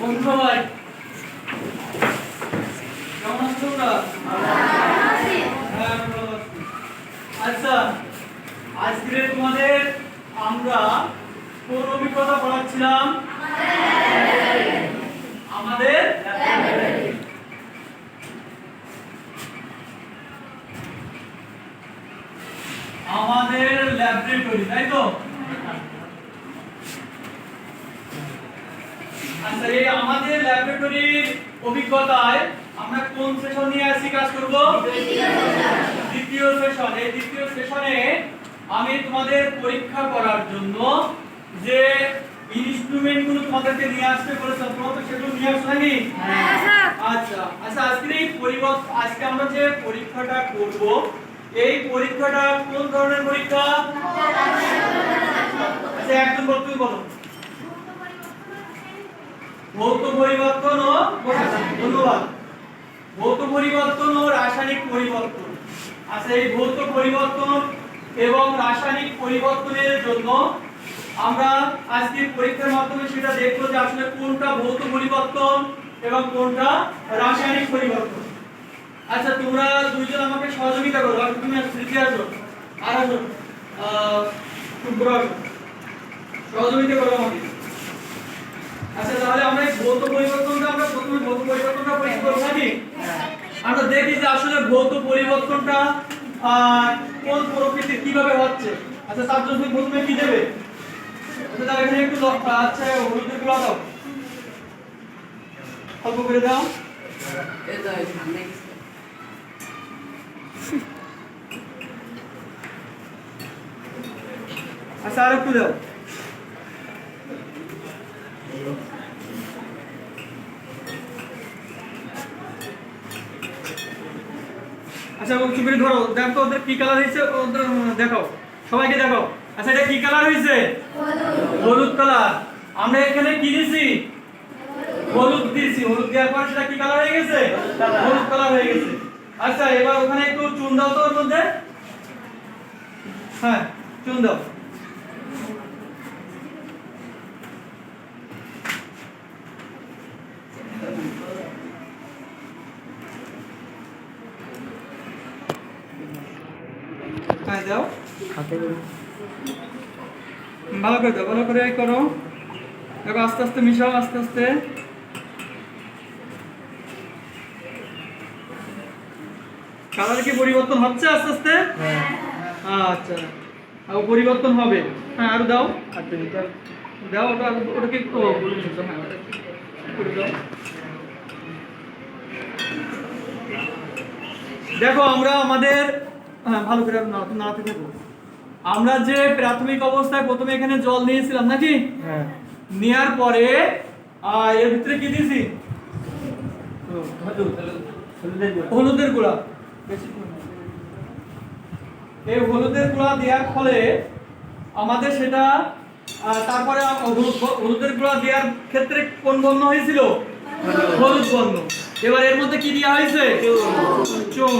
বন্ধু ভাই কেমন আছো তোমরা? হ্যাঁ, ভালো আছি। আচ্ছা, আজকে তোমাদের আমরা কোন অভিজ্ঞতা পড়াচ্ছিলাম? আমাদের ল্যাবরেটরি, তাই তো? আচ্ছা, এই আমাদের ল্যাবরেটরির অভিজ্ঞতায় আমরা কোন সেশন নিয়ে আজকে কাজ করব? দ্বিতীয় সেশন। এই দ্বিতীয় সেশনে আমি তোমাদের পরীক্ষা করার জন্য যে ইনস্ট্রুমেন্টগুলো তোমাদেরকে নিয়ে আসতে বলেছিলাম, তোমরা তো সেগুলো নিয়ে আসছো নাকি? আচ্ছা আচ্ছা, আজকে আমরা যে পরীক্ষাটা করব, এই পরীক্ষাটা কোন ধরনের পরীক্ষা? আচ্ছা, একজন বলতে বলো। ভৌত পরিবর্তন ও ধন্যবাদ। ভৌত পরিবর্তন ও রাসায়নিক পরিবর্তন। আচ্ছা, এই ভৌত পরিবর্তন এবং রাসায়নিক পরিবর্তনের জন্য আমরা আজকে পরীক্ষার মাধ্যমে সেটা দেখব যে আসলে কোনটা ভৌত পরিবর্তন এবং কোনটা রাসায়নিক পরিবর্তন। আচ্ছা, তোমরা দুইজন আমাকে সহযোগিতা করো। তুমি স্মৃতি আসো, আর আসো, শুভ্র আসো, সহযোগিতা করো আমাকে। আচ্ছা, তাহলে আমরা এই ভৌত পরিবর্তনটা প্রথমে ভৌত পরিবর্তনটা পরীক্ষা করব নাকি? আমরা দেখি যে আসলে ভৌত পরিবর্তনটা কোন প্রকৃতির কিভাবে হচ্ছে। আচ্ছা, তার জন্য প্রথমে কি দেবে? আচ্ছা, তাহলে এখানে একটু আচ্ছা হলুদের গুঁড়া দাও, অল্প করে দাও। এই দাও, সামনে আচ্ছা, আর একটু দাও। আচ্ছা, একটু করে ধরো, দেখো ওদের কি কালার হয়েছে, ওদের দেখাও, সবাইকে দেখাও। আচ্ছা, এটা কি কালার হয়েছে? হলুদ কালার। আমরা এখানে কি দিয়েছি? হলুদ দিয়েছি। হলুদ দেওয়ার পর সেটা কি কালার হয়ে গেছে? হলুদ কালার হয়ে গেছে। আচ্ছা, এবার ওখানে একটু চুন দাও তো ওর মধ্যে। হ্যাঁ, চুন দাও। হ্যাঁ, দাও, ভালো করে দাও, ভালো করে করো। দেখো, আস্তে আস্তে মিশাও, আস্তে আস্তে। কালার কি পরিবর্তন হচ্ছে আস্তে আস্তে? আচ্ছা, আর পরিবর্তন হবে। হ্যাঁ, আরো দাও, দাও, ওটাকে একটু দাও। দেখো, আমরা আমাদের ভালো করে নাড়াতে থাকবো। আমরা যে প্রাথমিক অবস্থায় প্রথমে এখানে জল নিয়েছিলাম নাকি? নেয়ার পরে এর ভিতরে কি দিয়েছি? হলুদের গুঁড়া। এই হলুদের গুঁড়া দেওয়ার ফলে আমাদের সেটা তারপরে হলুদের গুঁড়া দেওয়ার ক্ষেত্রে কোন বর্ণ হয়েছিল? হলুদ বর্ণ। এবার এর মধ্যে কি দেওয়া হয়েছে? চুন।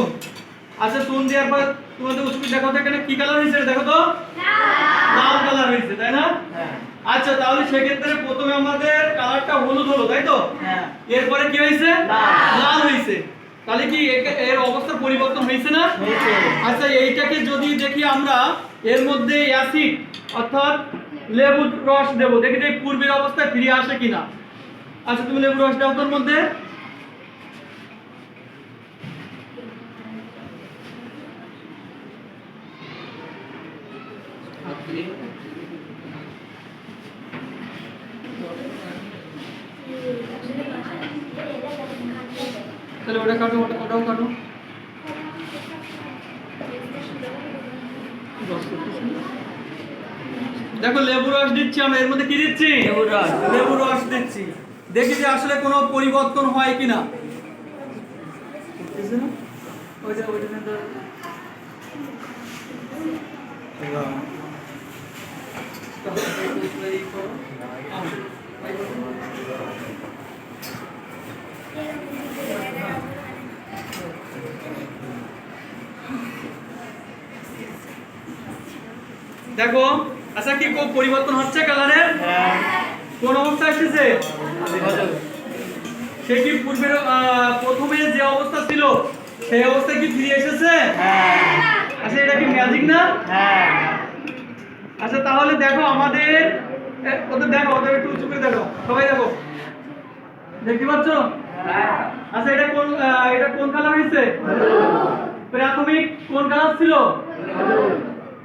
আচ্ছা, চুন দেওয়ার পর তোমাদের উৎসব দেখো তো এখানে কি কালার হয়েছে, দেখো তো, লাল কালার হয়েছে, তাই না? আচ্ছা, তাহলে সেক্ষেত্রে প্রথমে আমাদের কালারটা হলুদ হলো, তাই তো? এরপরে কি হয়েছে? লাল হয়েছে। তাহলে কি এর অবস্থার পরিবর্তন হয়েছে না? আচ্ছা, এইটাকে যদি দেখি আমরা এর মধ্যে অ্যাসিড অর্থাৎ লেবুর রস দেব, দেখি যে পূর্বের অবস্থায় ফিরে আসে কিনা। আচ্ছা, তুমি লেবুর রস দাও তোর মধ্যে। তাহলে ওটা কাটো, ওটাও কাটো। দেখো, লেবু রস দিচ্ছি আমরা। এর মধ্যে কি দিচ্ছি? লেবু রস দিচ্ছি। দেখি যে আসলে কোনো পরিবর্তন হয় কিনা। দেখো, আচ্ছা, কি পরিবর্তন হচ্ছে কালারের? কোন অবস্থায় আসতেছে? সে কি পূর্বের প্রথমে যে অবস্থা ছিল সেই অবস্থায় কি ফিরে এসেছে? আচ্ছা এটা কি ম্যাজিক না? আচ্ছা তাহলে দেখো আমাদের ওদের দেখো, ওদের একটু উঁচু করে দেখো, সবাই দেখো, দেখতে পাচ্ছ? আচ্ছা এটা কোন কালার হয়েছে? প্রাথমিক কোন কালার ছিল?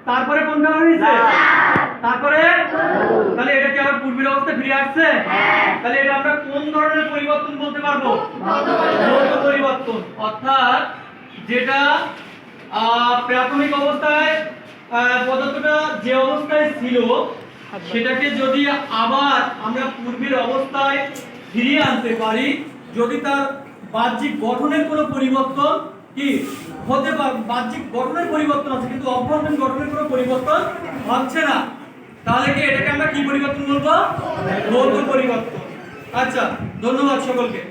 তারপরে কোন কালার হয়েছে? তারপরে তাহলে এটা কি আবার পূর্বের অবস্থায় ফিরে আসছে? তাহলে এটা আমরা কোন ধরনের পরিবর্তন বলতে পারবো? ভৌত পরিবর্তন। অর্থাৎ যেটা প্রাথমিক অবস্থায় পদার্থটা যে অবস্থায় ছিল সেটাকে যদি আবার আমরা পূর্বের অবস্থায় ফিরিয়ে আনতে পারি, যদি তার বাহ্যিক গঠনের কোনো পরিবর্তন কি হতে পারে, বাহ্যিক গঠনের পরিবর্তন আছে কিন্তু অভ্যন্তরীণ গঠনের কোনো পরিবর্তন হচ্ছে না, তাহলে কি এটাকে আমরা কি পরিবর্তন বলবো? ভৌত পরিবর্তন। আচ্ছা ধন্যবাদ সকলকে।